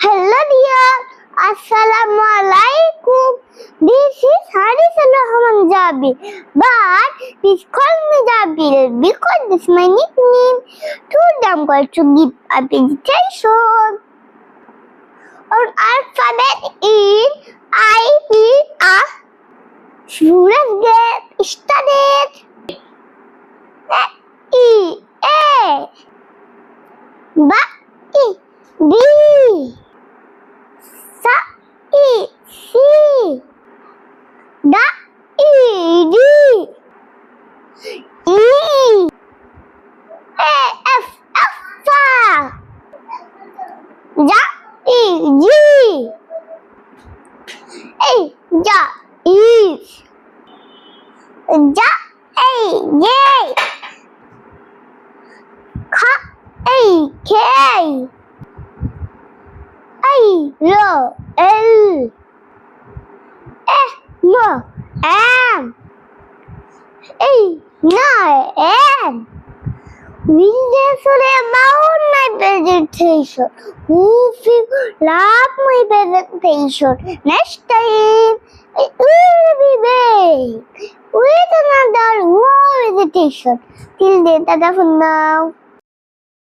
Hello dear, Assalamu alaikum. This is Haris Rahman Jabil, but please call me Jabil because this is my nickname. Today I'm going to give a presentation on alphabet in I will a student get started. E A B E D Sa E C Da E D E A F F Ja E G A Ja is Ja A J Ka A K I L L M M A N. This is about my presentation. Who love my presentation? Next time it will be big with another more presentation. Till then, tada for now.